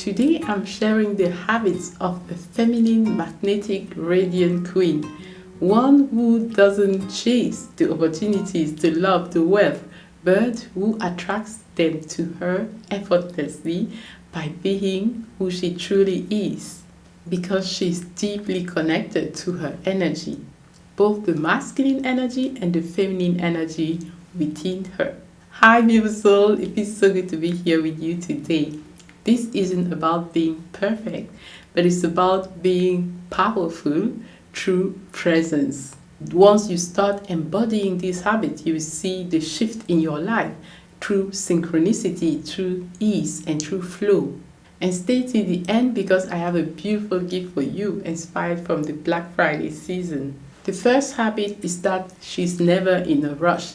Today I'm sharing the habits of a feminine, magnetic, radiant queen. One who doesn't chase the opportunities, the love, the wealth, but who attracts them to her effortlessly by being who she truly is. Because she's deeply connected to her energy, both the masculine energy and the feminine energy within her. Hi, beautiful soul. It feels so good to be here with you today. This isn't about being perfect, but it's about being powerful through presence. Once you start embodying this habit, you will see the shift in your life through synchronicity, through ease, and through flow. And stay till the end because I have a beautiful gift for you inspired from the Black Friday season. The first habit is that she's never in a rush.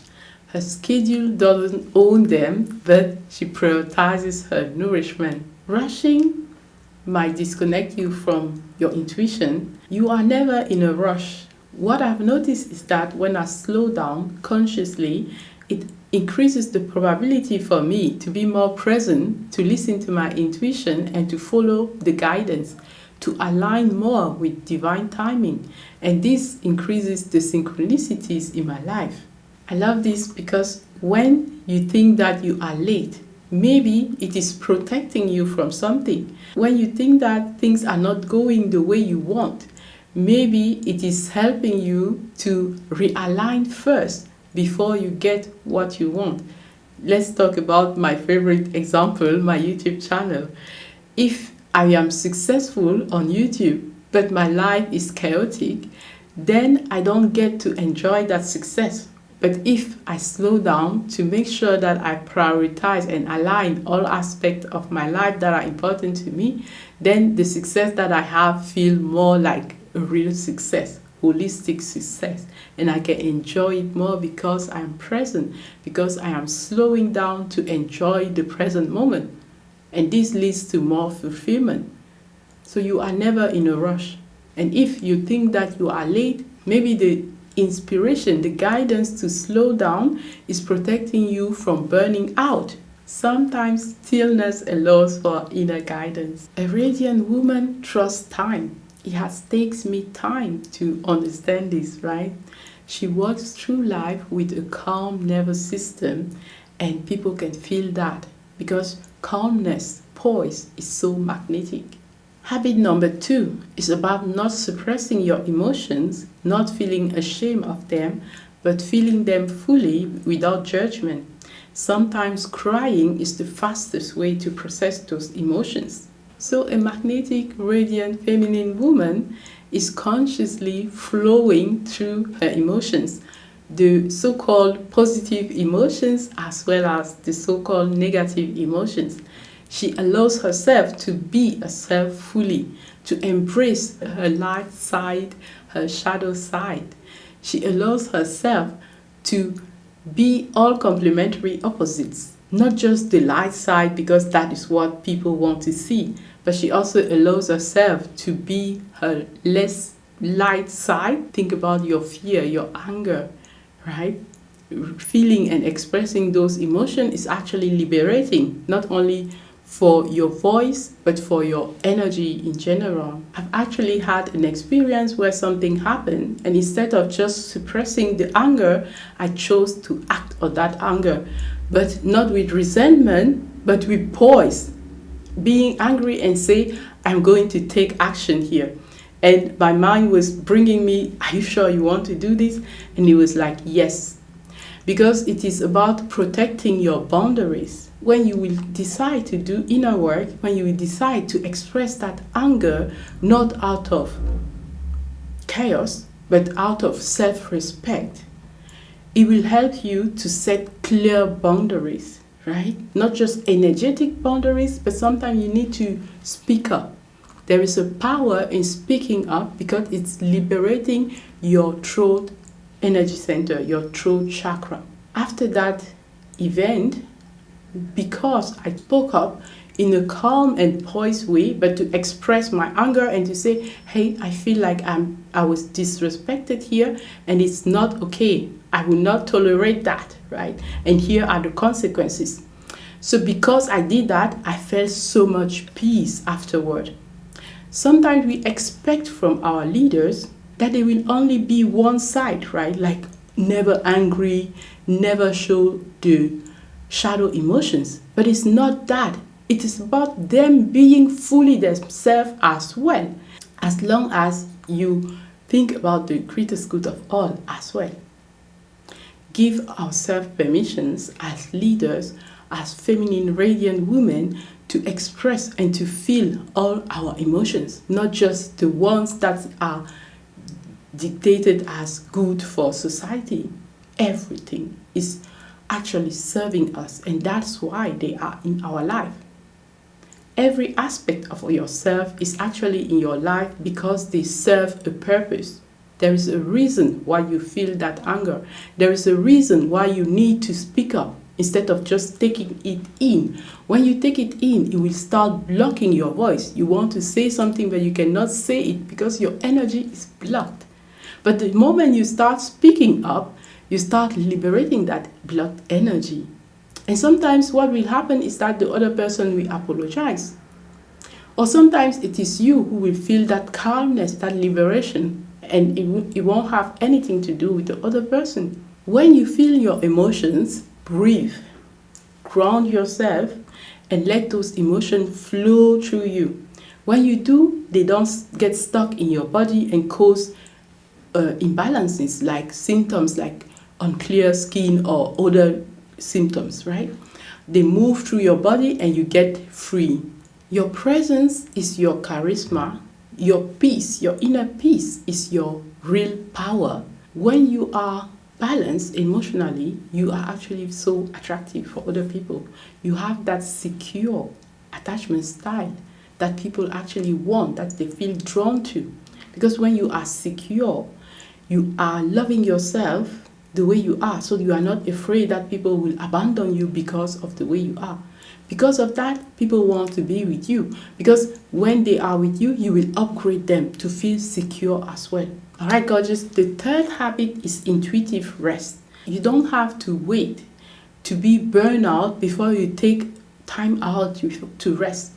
Her schedule doesn't own them, but she prioritizes her nourishment. Rushing might disconnect you from your intuition. You are never in a rush. What I've noticed is that when I slow down consciously, it increases the probability for me to be more present, to listen to my intuition, and to follow the guidance, to align more with divine timing. And this increases the synchronicities in my life. I love this because when you think that you are late, maybe it is protecting you from something. When you think that things are not going the way you want, maybe it is helping you to realign first before you get what you want. Let's talk about my favorite example, my YouTube channel. If I am successful on YouTube, but my life is chaotic, then I don't get to enjoy that success. But if I slow down to make sure that I prioritize and align all aspects of my life that are important to me, then the success that I have feel more like a real success, holistic success. And I can enjoy it more because I am present, because I am slowing down to enjoy the present moment. And this leads to more fulfillment. So you are never in a rush. And if you think that you are late, maybe the inspiration, the guidance to slow down is protecting you from burning out. Sometimes stillness allows for inner guidance. A radiant woman trusts time. It has takes me time to understand this, right? She walks through life with a calm nervous system, and people can feel that because calmness, poise is so magnetic. Habit number 2 is about not suppressing your emotions, not feeling ashamed of them, but feeling them fully without judgment. Sometimes crying is the fastest way to process those emotions. So a magnetic, radiant, feminine woman is consciously flowing through her emotions, the so-called positive emotions as well as the so-called negative emotions. She allows herself to be herself fully, to embrace her light side, her shadow side. She allows herself to be all complementary opposites, not just the light side because that is what people want to see, but she also allows herself to be her less light side. Think about your fear, your anger, right? Feeling and expressing those emotions is actually liberating, not only for your voice, but for your energy in general. I've actually had an experience where something happened, and instead of just suppressing the anger, I chose to act on that anger, but not with resentment, but with poise. Being angry and say, I'm going to take action here. And my mind was bringing me, are you sure you want to do this? And it was like, yes. Because it is about protecting your boundaries. When you will decide to do inner work, when you will decide to express that anger, not out of chaos, but out of self-respect, it will help you to set clear boundaries, right? Not just energetic boundaries, but sometimes you need to speak up. There is a power in speaking up because it's liberating your throat energy center, your throat chakra. After that event, because I spoke up in a calm and poised way, but to express my anger and to say, hey, I feel like I was disrespected here and it's not okay. I will not tolerate that, right? And here are the consequences. So because I did that, I felt so much peace afterward. Sometimes we expect from our leaders that they will only be one side, right? Like never angry, never show the shadow emotions. But it's not that. It is about them being fully themselves as well, as long as you think about the greatest good of all as well. Give ourselves permissions as leaders, as feminine radiant women, to express and to feel all our emotions, not just the ones that are dictated as good for society. Everything is actually serving us, and that's why they are in our life. Every aspect of yourself is actually in your life because they serve a purpose. There is a reason why you feel that anger. There is a reason why you need to speak up instead of just taking it in. When you take it in, it will start blocking your voice. You want to say something, but you cannot say it because your energy is blocked. But the moment you start speaking up, you start liberating that blocked energy. And sometimes what will happen is that the other person will apologize. Or sometimes it is you who will feel that calmness, that liberation, and it won't have anything to do with the other person. When you feel your emotions, breathe, ground yourself, and let those emotions flow through you. When you do, they don't get stuck in your body and cause imbalances like symptoms like unclear skin or other symptoms, right? They move through your body and you get free. Your presence is your charisma. Your peace, your inner peace is your real power. When you are balanced emotionally, you are actually so attractive for other people. You have that secure attachment style that people actually want, that they feel drawn to. Because when you are secure, you are loving yourself the way you are, so you are not afraid that people will abandon you because of the way you are. Because of that, people want to be with you, because when they are with you, you will upgrade them to feel secure as well. All right, gorgeous. The third habit is intuitive rest. You don't have to wait to be burnout before you take time out to rest.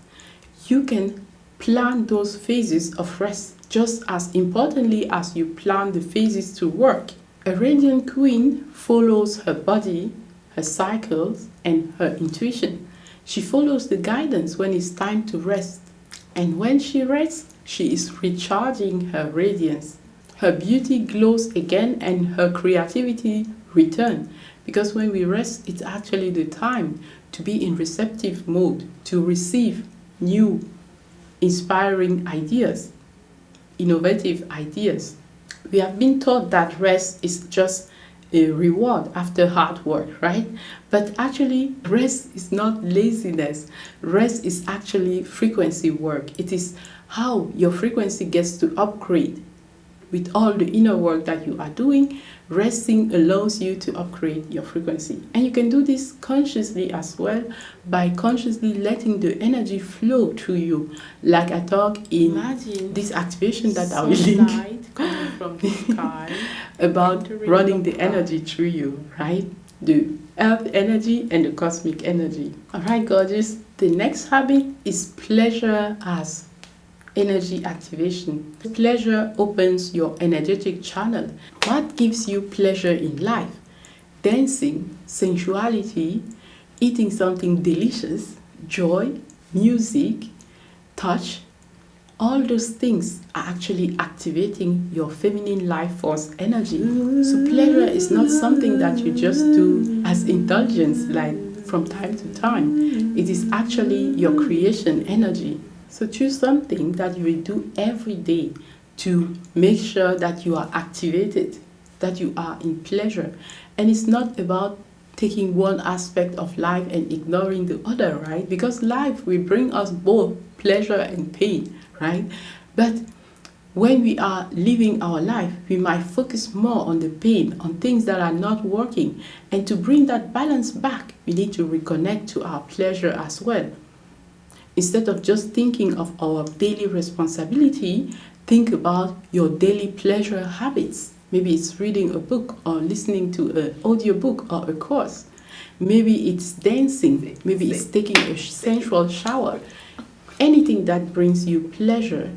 You can plan those phases of rest just as importantly as you plan the phases to work. A radiant queen follows her body, her cycles, and her intuition. She follows the guidance when it's time to rest. And when she rests, she is recharging her radiance. Her beauty glows again and her creativity returns. Because when we rest, it's actually the time to be in receptive mode, to receive new, inspiring ideas, innovative ideas. We have been taught that rest is just a reward after hard work, right? But actually, rest is not laziness. Rest is actually frequency work. It is how your frequency gets to upgrade. With all the inner work that you are doing, resting allows you to upgrade your frequency. And you can do this consciously as well by consciously letting the energy flow through you. Like I talk in this activation that I will link coming from the sky about running the energy through you, right? The earth energy and the cosmic energy. All right, gorgeous. The next habit is pleasure as energy activation. Pleasure opens your energetic channel. What gives you pleasure in life? Dancing, sensuality, eating something delicious, joy, music, touch. All those things are actually activating your feminine life force energy. So pleasure is not something that you just do as indulgence, like from time to time. It is actually your creation energy. So choose something that you will do every day to make sure that you are activated, that you are in pleasure. And it's not about taking one aspect of life and ignoring the other, right? Because life will bring us both pleasure and pain, right? But when we are living our life, we might focus more on the pain, on things that are not working. And to bring that balance back, we need to reconnect to our pleasure as well. Instead of just thinking of our daily responsibility, think about your daily pleasure habits. Maybe it's reading a book or listening to an audiobook or a course. Maybe it's dancing. Maybe it's taking a sensual shower. Anything that brings you pleasure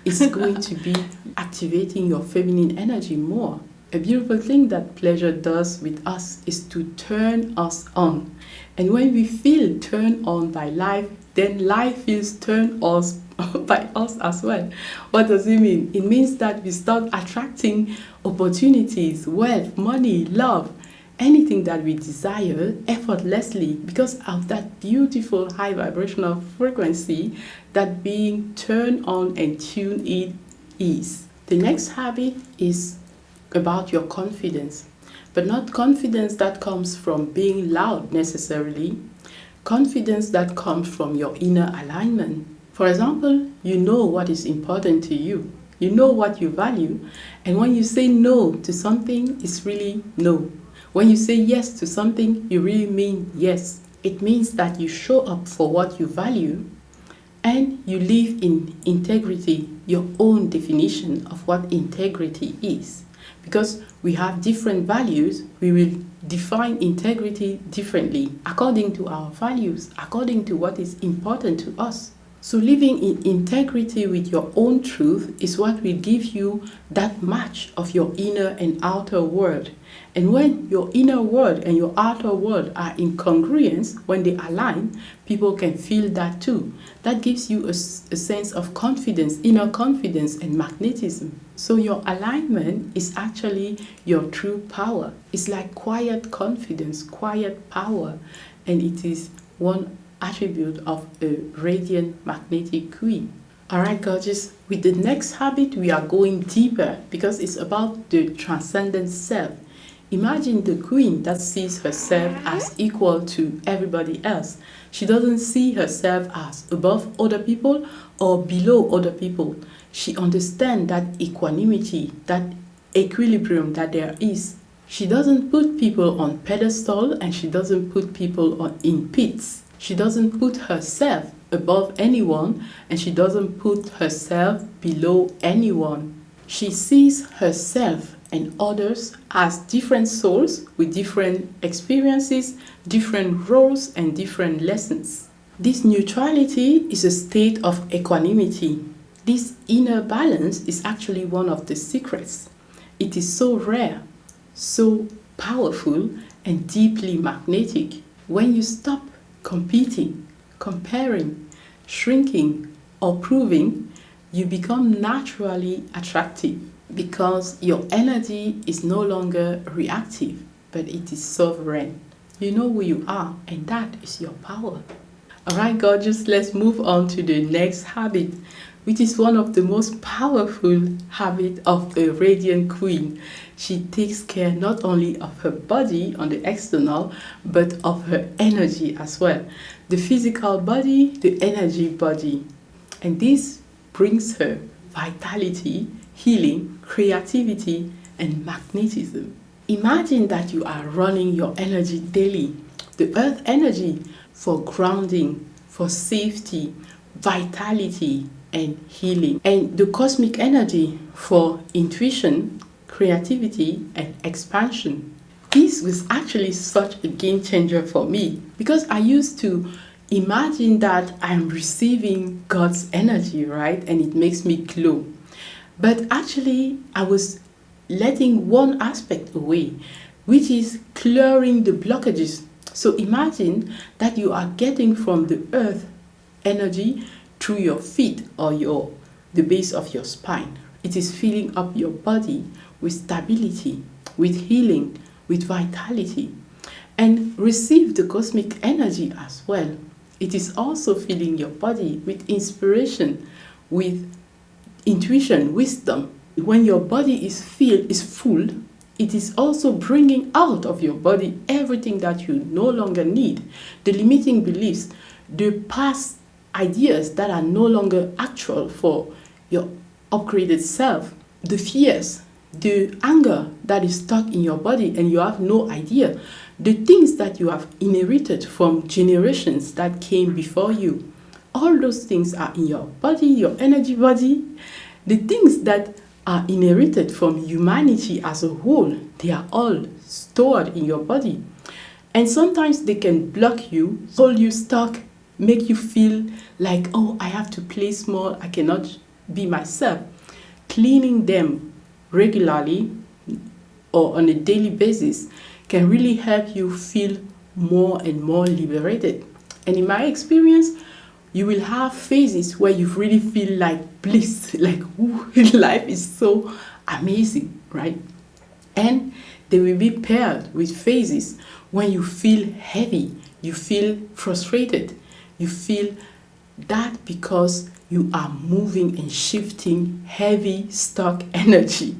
is going to be activating your feminine energy more. A beautiful thing that pleasure does with us is to turn us on. And when we feel turned on by life, then life feels turned us by us as well. What does it mean? It means that we start attracting opportunities, wealth, money, love, anything that we desire effortlessly because of that beautiful high vibrational frequency that being turned on and tuned in is. The next habit is about your confidence, but not confidence that comes from being loud necessarily. Confidence that comes from your inner alignment. For example, you know what is important to you. You know what you value. And when you say no to something, it's really no. When you say yes to something, you really mean yes. It means that you show up for what you value and you live in integrity, your own definition of what integrity is. Because we have different values, we will define integrity differently according to our values, according to what is important to us. So living in integrity with your own truth is what will give you that match of your inner and outer world. And when your inner world and your outer world are in congruence, when they align, people can feel that too. That gives you a sense of confidence, inner confidence and magnetism. So your alignment is actually your true power. It's like quiet confidence, quiet power, and it is one attribute of a radiant magnetic queen. Alright, gorgeous. With the next habit, we are going deeper because it's about the transcendent self. Imagine the queen that sees herself as equal to everybody else. She doesn't see herself as above other people or below other people. She understands that equanimity, that equilibrium that there is. She doesn't put people on pedestal and she doesn't put people in pits. She doesn't put herself above anyone and she doesn't put herself below anyone. She sees herself and others as different souls with different experiences, different roles and different lessons. This neutrality is a state of equanimity. This inner balance is actually one of the secrets. It is so rare, so powerful and deeply magnetic. When you stop competing, comparing, shrinking, or proving, you become naturally attractive because your energy is no longer reactive, but it is sovereign. You know who you are, and that is your power. Alright, gorgeous, let's move on to the next habit, which is one of the most powerful habits of a radiant queen. She takes care not only of her body on the external, but of her energy as well. The physical body, the energy body. And this brings her vitality, healing, creativity, and magnetism. Imagine that you are running your energy daily. The earth energy for grounding, for safety, vitality, and healing. And the cosmic energy for intuition, creativity, and expansion. This was actually such a game changer for me because I used to imagine that I'm receiving God's energy, right? And it makes me glow. But actually, I was letting one aspect away, which is clearing the blockages. So imagine that you are getting from the earth energy through your feet or the base of your spine. It is filling up your body with stability, with healing, with vitality. And receive the cosmic energy as well. It is also filling your body with inspiration, with intuition, wisdom. When your body is full, it is also bringing out of your body everything that you no longer need. The limiting beliefs, the past ideas that are no longer actual for your upgraded self, the fears, the anger that is stuck in your body and you have no idea, the things that you have inherited from generations that came before you. All those things are in your body, your energy body. The things that are inherited from humanity as a whole, they are all stored in your body. And sometimes they can block you, hold you stuck, make you feel like, oh, I have to play small, I cannot be myself. Cleaning them regularly or on a daily basis can really help you feel more and more liberated. And in my experience, you will have phases where you really feel like bliss, like, ooh, life is so amazing, right? And they will be paired with phases when you feel heavy, you feel frustrated, you feel that because you are moving and shifting heavy stuck energy.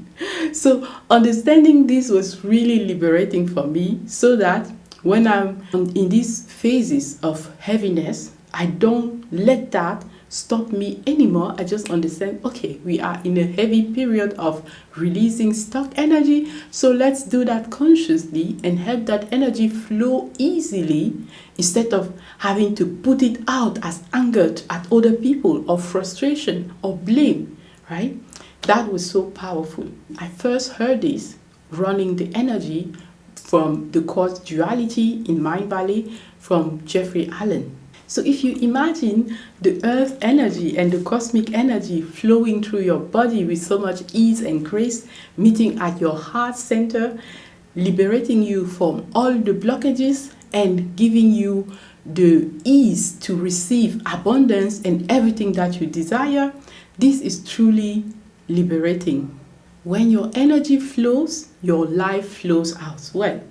So understanding this was really liberating for me, so that when I'm in these phases of heaviness, I don't let that stop me anymore. I just understand, okay, we are in a heavy period of releasing stuck energy, so let's do that consciously and help that energy flow easily, instead of having to put it out as anger at other people or frustration or blame, right? That was so powerful. I first heard this running the energy from the Quartz Duality in Mind Valley from Jeffrey Allen. So if you imagine the earth energy and the cosmic energy flowing through your body with so much ease and grace, meeting at your heart center, liberating you from all the blockages and giving you the ease to receive abundance and everything that you desire, this is truly liberating. When your energy flows, your life flows as well.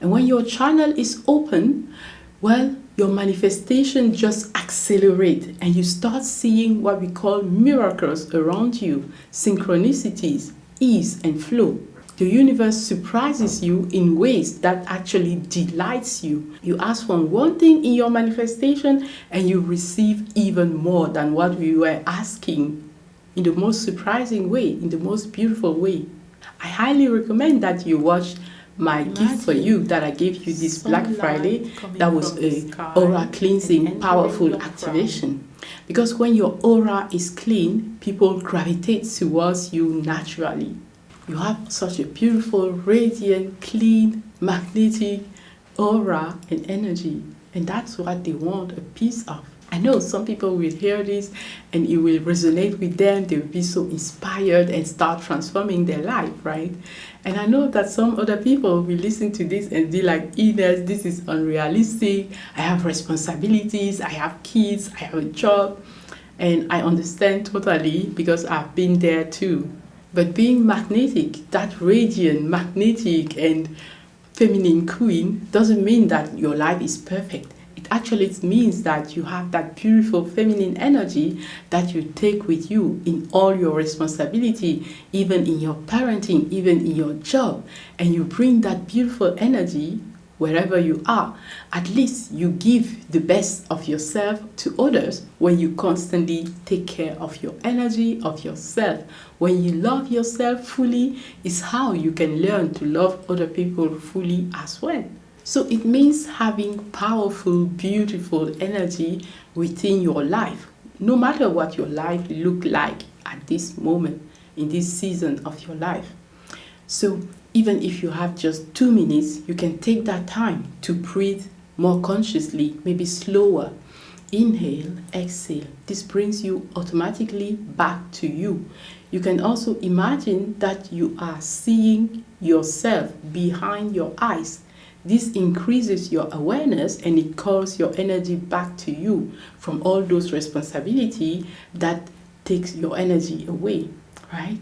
And when your channel is open, well, your manifestation just accelerates and you start seeing what we call miracles around you, synchronicities, ease and flow. The universe surprises you in ways that actually delights you. You ask for one thing in your manifestation and you receive even more than what we were asking, in the most surprising way, in the most beautiful way. I highly recommend that you watch my gift for you that I gave you this Black Friday. That was a aura cleansing powerful activation, because when your aura is clean, people gravitate towards you naturally. You have such a beautiful, radiant, clean, magnetic aura and energy, and that's what they want a piece of. I know some people will hear this and it will resonate with them. They will be so inspired and start transforming their life, right? And I know that some other people will listen to this and be like, Inès, this is unrealistic. I have responsibilities. I have kids. I have a job. And I understand totally, because I've been there too. But being magnetic, that radiant, magnetic and feminine queen, doesn't mean that your life is perfect. It actually means that you have that beautiful feminine energy that you take with you in all your responsibility, even in your parenting, even in your job. And you bring that beautiful energy wherever you are. At least you give the best of yourself to others when you constantly take care of your energy, of yourself. When you love yourself fully, is how you can learn to love other people fully as well. So it means having powerful, beautiful energy within your life, no matter what your life look like at this moment, in this season of your life. So even if you have just 2 minutes, you can take that time to breathe more consciously, maybe slower. Inhale, exhale. This brings you automatically back to you. You can also imagine that you are seeing yourself behind your eyes. This increases your awareness and it calls your energy back to you from all those responsibilities that takes your energy away, right?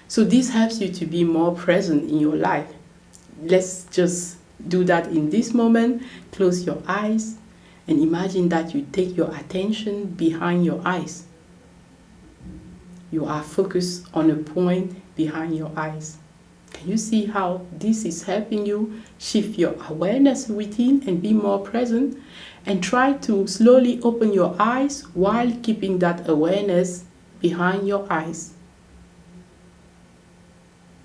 So this helps you to be more present in your life. Let's just do that in this moment. Close your eyes and imagine that you take your attention behind your eyes. You are focused on a point behind your eyes. Can you see how this is helping you shift your awareness within and be more present? And try to slowly open your eyes while keeping that awareness behind your eyes.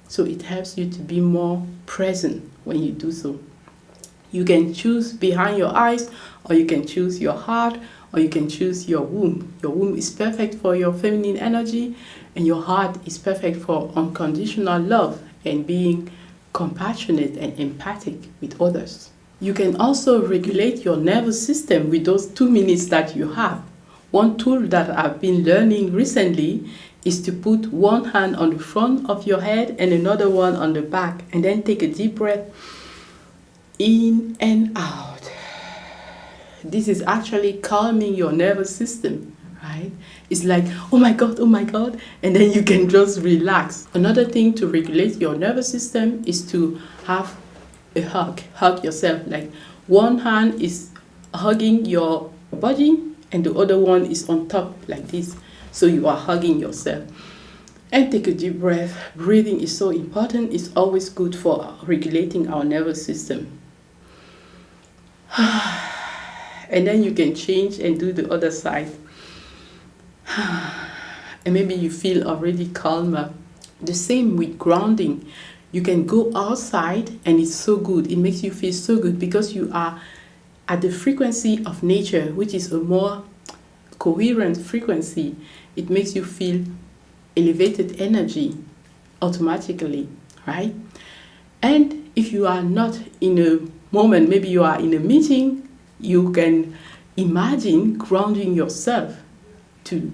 So it helps you to be more present when you do so. You can choose behind your eyes, or you can choose your heart, or you can choose your womb. Your womb is perfect for your feminine energy, and your heart is perfect for unconditional love and being compassionate and empathic with others. You can also regulate your nervous system with those 2 minutes that you have. One tool that I've been learning recently is to put one hand on the front of your head and another one on the back, and then take a deep breath in and out. This is actually calming your nervous system, right? It's like, oh my God, and then you can just relax. Another thing to regulate your nervous system is to have a hug yourself. Like one hand is hugging your body and the other one is on top like this. So you are hugging yourself. And take a deep breath. Breathing is so important. It's always good for regulating our nervous system. And then you can change and do the other side. And maybe you feel already calmer. The same with grounding. You can go outside and it's so good. It makes you feel so good because you are at the frequency of nature, which is a more coherent frequency. It makes you feel elevated energy automatically, right? And if you are not in a moment, maybe you are in a meeting, you can imagine grounding yourself to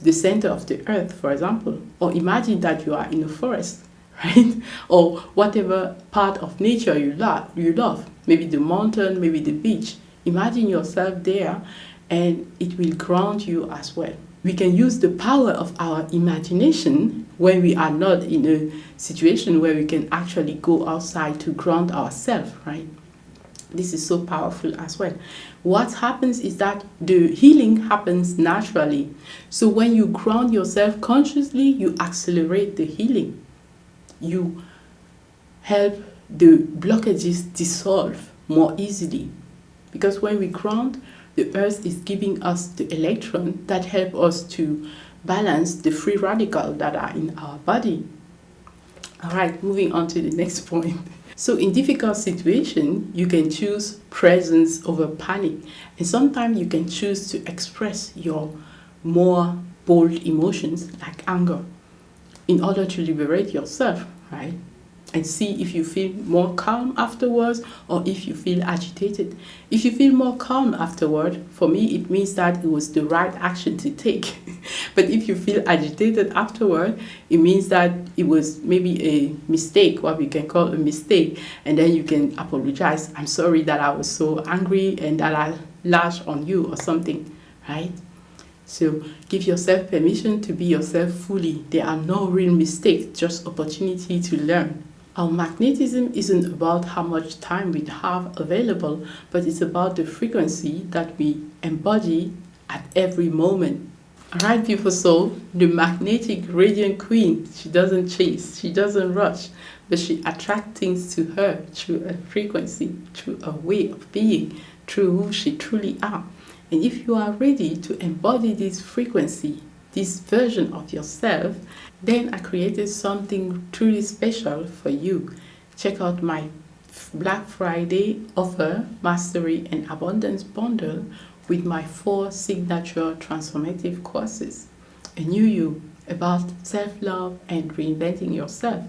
the center of the earth, for example, or imagine that you are in a forest, right? Or whatever part of nature you love, maybe the mountain, maybe the beach. Imagine yourself there and it will ground you as well. We can use the power of our imagination when we are not in a situation where we can actually go outside to ground ourselves, right? This is so powerful as well. What happens is that the healing happens naturally. So when you ground yourself consciously, you accelerate the healing. You help the blockages dissolve more easily. Because when we ground, the earth is giving us the electron that help us to balance the free radicals that are in our body. All right, moving on to the next point. So in difficult situations, you can choose presence over panic. And sometimes you can choose to express your more bold emotions like anger in order to liberate yourself, right? And see if you feel more calm afterwards or if you feel agitated. If you feel more calm afterward, for me, it means that it was the right action to take. But if you feel agitated afterward, it means that it was maybe a mistake, what we can call a mistake. And then you can apologize. I'm sorry that I was so angry and that I lashed on you or something, right? So give yourself permission to be yourself fully. There are no real mistakes, just opportunity to learn. Our magnetism isn't about how much time we have available, but it's about the frequency that we embody at every moment. Alright, beautiful soul, the magnetic radiant queen, she doesn't chase, she doesn't rush, but she attracts things to her through a frequency, through a way of being, through who she truly are. And if you are ready to embody this frequency, this version of yourself, then I created something truly special for you. Check out my Black Friday offer, Mastery and Abundance Bundle with my 4 signature transformative courses. A new you about self-love and reinventing yourself.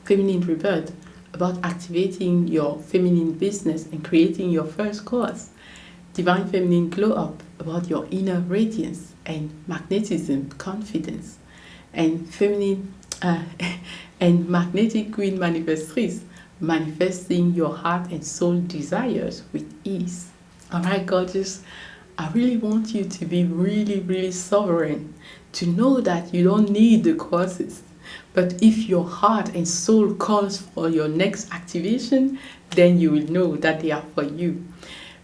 Feminine Rebirth about activating your feminine business and creating your first course. Divine Feminine Glow Up about your inner radiance and magnetism, confidence. And feminine and magnetic queen manifestrice, manifesting your heart and soul desires with ease. All right, gorgeous. I really want you to be really, really sovereign, to know that you don't need the courses. But if your heart and soul calls for your next activation, then you will know that they are for you.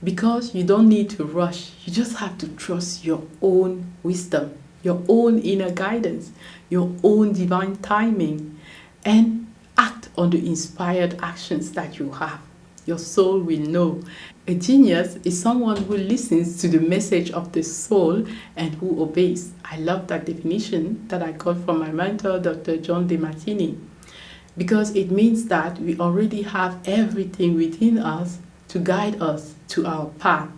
Because you don't need to rush. You just have to trust your own wisdom, your own inner guidance, your own divine timing, and act on the inspired actions that you have. Your soul will know. A genius is someone who listens to the message of the soul and who obeys. I love that definition that I got from my mentor, Dr. John DeMartini, because it means that we already have everything within us to guide us to our path.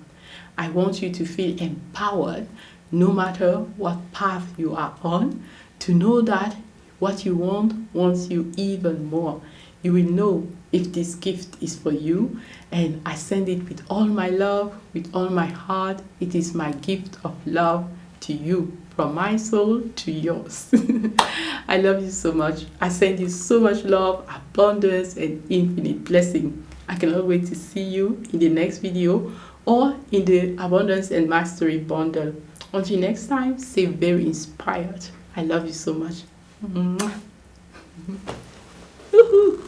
I want you to feel empowered no matter what path you are on, to know that what you want wants you even more. you will know if this gift is for you. And I send it with all my love, with all my heart. It is my gift of love to you, from my soul to yours. I love you so much. I send you so much love, abundance, and infinite blessing. I cannot wait to see you in the next video or in the Abundance and Mastery bundle. Until next time, stay very inspired. I love you so much. Mwah. Woohoo!